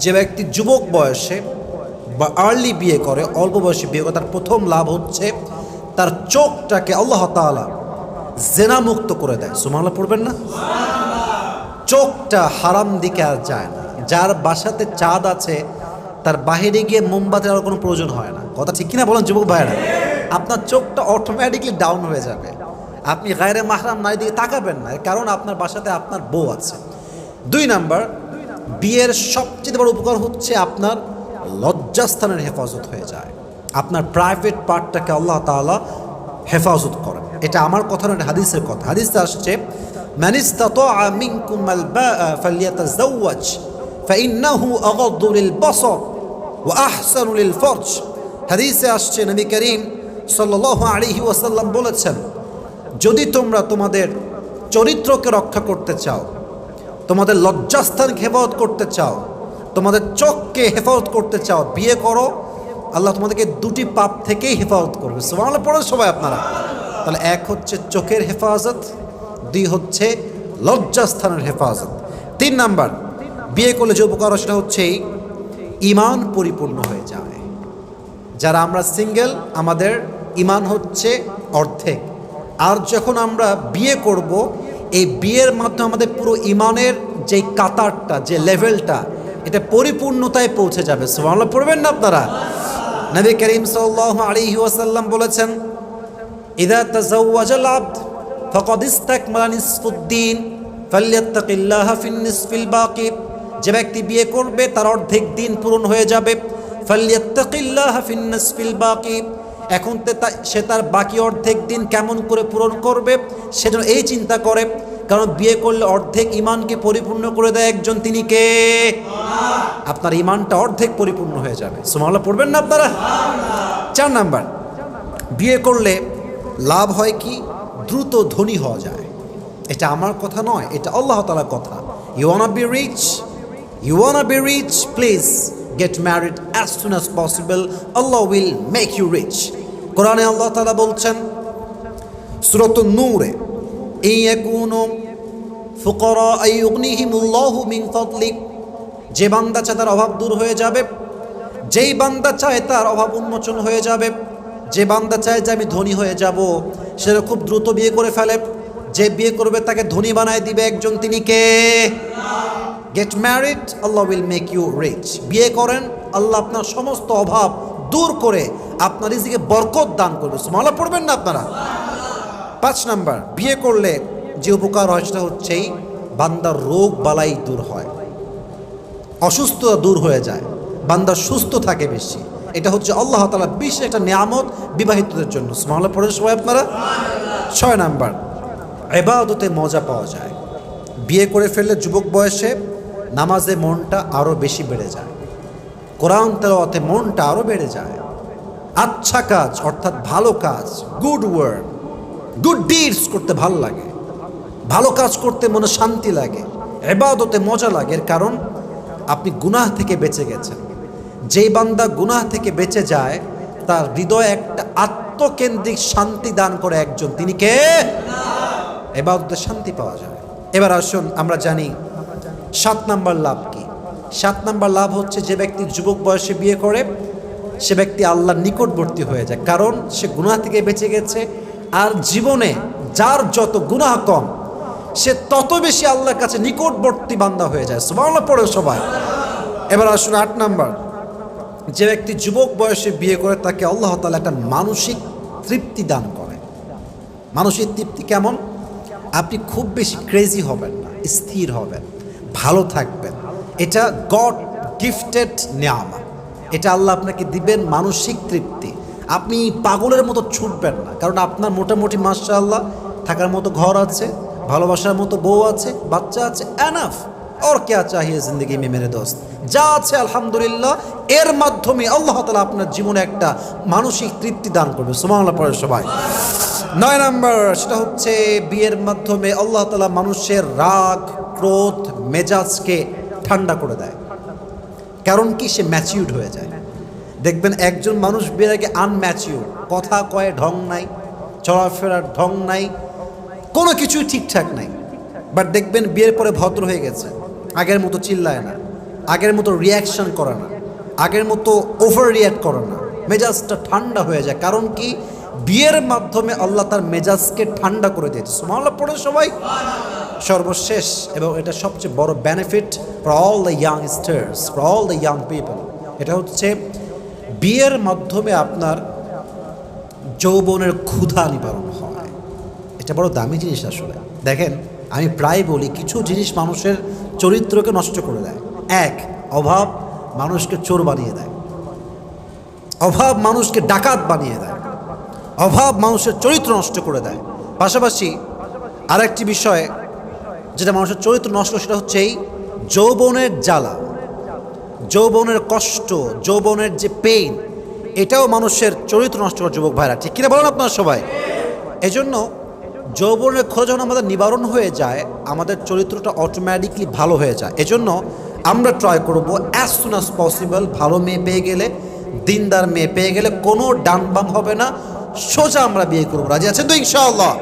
যে ব্যক্তি যুবক বয়সে বা আর্লি বিয়ে করে, অল্প বয়সে বিয়ে করে, তার প্রথম লাভ হচ্ছে তার চোখটাকে আল্লাহ তাআলা জেনামুক্ত করে দেয়। সুবহানাল্লাহ পড়বেন না? চোখটা হারাম দিকে আর যায় না। যার বাসাতে চাঁদ আছে তার বাহিরে গিয়ে মোমবাতির আর কোনো প্রয়োজন হয় না। কথা ঠিক কিনা বলেন যুবক ভাইয়েরা? আপনার চোখটা অটোমেটিকলি ডাউন হয়ে যাবে, আপনি গায়রে মাহরাম নারীর দিকে তাকাবেন না, কারণ আপনার বাসাতে আপনার বউ আছে। 2 নাম্বার, বিয়ের সবচেয়ে বড় উপকার হচ্ছে আপনার লজ্জাস্থানের হেফাজত হয়ে যায়। আপনার প্রাইভেট পার্টটাকে আল্লাহ তাআলা হেফাজত করেন। এটা আমার কথা নয়, হাদিসের কথা। হাদিসে আসছে মান ইসতাতাআ মিনকুমাল বাআ ফালইয়াতাযাওয়াজ ফাইন্নাহু আগাদ্দু লিল বসর ওয়া আহসানু লিল ফরজ। হাদিসে আসছে নবী করিম সাল্লাল্লাহু আলাইহি ওয়াসাল্লাম বলেছেন, যদি তোমরা তোমাদের চরিত্রকে রক্ষা করতে চাও, তোমাদের লজ্জাস্থানকে হেফাজত করতে চাও, তোমাদের চোখকে হেফাজত করতে চাও, বিয়ে করো। আল্লাহ তোমাদেরকে 2টি পাপ থেকেই হেফাজত করবে। সুবহানাল্লাহ পড়েন সবাই আপনারা। তাহলে 1 হচ্ছে চোখের হেফাজত, 2 হচ্ছে লজ্জাস্থানের হেফাজত। 3 নাম্বার, বিয়ে করলে যে উপকার সেটা হচ্ছে ঈমান পরিপূর্ণ হয়ে যায়। যারা আমরা সিঙ্গেল, আমাদের ঈমান হচ্ছে অর্ধেক। আর যখন আমরা বিয়ে করব, এই বিয়ের মাধ্যমে আমাদের পুরো ঈমানের যে কাতারটা, যে লেভেলটা, এটা পরিপূর্ণতায় পৌঁছে যাবে। সুবহানাল্লাহ পড়বেন না আপনারা? নবী করিম সাল্লাল্লাহু আলাইহি ওয়াসাল্লাম বলেছেন, ইযা তাযাওয়াজাল আবদ ফাকাদ ইসতাকমালা নিসফুদ্দীন ফালইয়াত্তাকিল্লাহা ফিন নিসফিল বাকি। যে ব্যক্তি বিয়ে করবে তার অর্ধেক দিন পূরণ হয়ে যাবে। ফালইয়াত্তাকিল্লাহা ফিন নিসফিল বাকি। এখন সে তার বাকি অর্ধেক দিন কেমন করে পূরণ করবে সেজন্য এই চিন্তা করে, কারণ বিয়ে করলে অর্ধেক ঈমানকে পরিপূর্ণ করে দেয় একজন, তিনি কে? আপনার ঈমানটা অর্ধেক পরিপূর্ণ হয়ে যাবে। সুবহানাল্লাহ পড়বেন না আপনারা? 4 নাম্বার, বিয়ে করলে লাভ হয় কি? দ্রুত ধনী হওয়া যায়। এটা আমার কথা নয়, এটা আল্লাহ তাআলার কথা। You wanna be rich, you wanna be rich, please get married as soon as possible. Allah will make you rich. কোরআনে আল্লাহ তাআলা বলছেন সূরাতুন নূরে, ইয়াকুনু ফুকারা আইয়ুগনিহিমুল্লাহু মিন ফাদলি। যে বান্দা চায় তার অভাব দূর হয়ে যাবে, যেই বান্দা চায় তার অভাব উন্মোচন হয়ে যাবে, যে বান্দা চায় যে আমি ধনী হয়ে যাব, সে খুব দ্রুত বিয়ে করে ফেলে। যে বিয়ে করবে তাকে ধনী বানায় দিবে একজন, তিনি কে? Get married, Allah will make you rich. বিয়ে করেন, আল্লাহ আপনার সমস্ত অভাব দূর করে আপনার রিজিকে বরকত দান করবে। সুবহানাল্লাহ পড়বেন না আপনারা? 5 নাম্বার, বিয়ে করলে যে উপকার হয় সেটা হচ্ছে বান্দার রোগ বালাই দূর হয়, অসুস্থতা দূর হয়ে যায়, বান্দা সুস্থ থাকে বেশি। এটা হচ্ছে আল্লাহ তাআলা বিশেষ একটা নিয়ামত বিবাহিতদের জন্য। সুবহানাল্লাহ পড়েন সবাই আপনারা? 6 নাম্বার, ইবাদতে মজা পাওয়া যায়। বিয়ে করে ফেললে যুবক বয়সে নামাজে মনটা আরও বেশি বেড়ে যায়, কোরআন তেলাওয়াতে মনটা আরও বেড়ে যায়, আচ্ছা কাজ অর্থাৎ ভালো কাজ, গুড ওয়ার্ড, গুড ডিডস করতে ভালো লাগে, ভালো কাজ করতে মনে শান্তি লাগে, ইবাদতে মজা লাগে। এর কারণ আপনি গুনাহ থেকে বেঁচে গেছেন। যেই বান্দা গুনাহ থেকে বেঁচে যায় তার হৃদয়ে একটা আত্মকেন্দ্রিক শান্তি দান করে একজন, তিনি কে? ইবাদতে শান্তি পাওয়া যায়। এবার আসুন আমরা জানি 7 নাম্বার লাভ কি। 7 নাম্বার লাভ হচ্ছে যে ব্যক্তি যুবক বয়সে বিয়ে করে সে ব্যক্তি আল্লাহর নিকটবর্তী হয়ে যায়, কারণ সে গুনাহ থেকে বেঁচে গেছে। আর জীবনে যার যত গুনাহ কম সে তত বেশি আল্লাহর কাছে নিকটবর্তী বান্দা হয়ে যায়। সুবহানাল্লাহ পড়ে সবাই। এবার আসুন 8 নাম্বার, যে ব্যক্তি যুবক বয়সে বিয়ে করে তাকে আল্লাহ তাআলা একটা মানসিক তৃপ্তি দান করে। মানসিক তৃপ্তি কেমন? আপনি খুব বেশি ক্রেজি হবেন না, স্থির হবেন, ভালো থাকবেন। এটা গড গিফটেড নিয়ামত, এটা আল্লাহ আপনাকে দিবেন মানসিক তৃপ্তি। আপনি পাগলের মতো ছুটবেন না, কারণ আপনার মোটামুটি মাশাআল্লাহ থাকার মতো ঘর আছে, ভালোবাসার মতো বউ আছে, বাচ্চা আছে, এনাফ। और क्या चाहिए जिंदगी में मेरे दोस्त? যা আছে আলহামদুলিল্লাহ, এর মাধ্যমে আল্লাহ তাআলা আপনার জীবনে একটা মানসিক তৃপ্তি দান করবে। সুবহানাল্লাহ পড়ে সবাই। 9 নাম্বার, সেটা হচ্ছে বিয়ের মাধ্যমে আল্লাহ তাআলা মানুষের রাগ, ক্রোধ, মেজাজকে ঠান্ডা করে দেয়। কারণ কি? সে ম্যাচিউরড হয়ে যায়। দেখবেন একজন মানুষ বিয়ের আগে আনম্যাচিউর, কথা কয়ে ঢং নাই, চলাফেরার ঢং নাই, কোনো কিছুই ঠিকঠাক নাই। বাট দেখবেন বিয়ের পরে ভদ্র হয়ে গেছে, আগের মতো চিল্লায় না, আগের মতো রিয়াকশন করে না, আগের মতো ওভার রিয়াক্ট করে না, মেজাজটা ঠান্ডা হয়ে যায়। কারণ কি? বিয়ের মাধ্যমে আল্লাহ তার মেজাজকে ঠান্ডা করে দিয়েছে। সুবহানাল্লাহ পড়ে সবাই। সর্বশেষ এবং এটা সবচেয়ে বড় benefit for all the youngsters, for all the young people, এটা হচ্ছে বিয়ের মাধ্যমে আপনার যৌবনের ক্ষুধা নিবারণ হয়। এটা বড় দামি জিনিস আসলে। দেখেন, আমি প্রায় বলি কিছু জিনিস মানুষের চরিত্রকে নষ্ট করে দেয়। এক, অভাব মানুষকে চোর বানিয়ে দেয়, অভাব মানুষকে ডাকাত বানিয়ে দেয়, অভাব মানুষের চরিত্র নষ্ট করে দেয়। পাশাপাশি আরেকটি বিষয় যেটা মানুষের চরিত্র নষ্ট, সেটা হচ্ছে এই যৌবনের জ্বালা, যৌবনের কষ্ট, যৌবনের যে পেইন, এটাও মানুষের চরিত্র নষ্ট করে। যুবক ভাইরা, ঠিক কিনা বলেন আপনারা সবাই? এজন্য যৌবনের খোঁজ যখন আমাদের নিবারণ হয়ে যায়, আমাদের চরিত্রটা অটোমেটিকলি ভালো হয়ে যায়। এজন্য আমরা ট্রাই করব অ্যাজ সুন অ্যাজ পসিবল, ভালো মেয়ে পেয়ে গেলে, দিনদার মেয়ে পেয়ে গেলে কোনো ডান বাম হবে না, সোজা আমরা বিয়ে করবো। রাজি আছেন তো ইনশাআল্লাহ?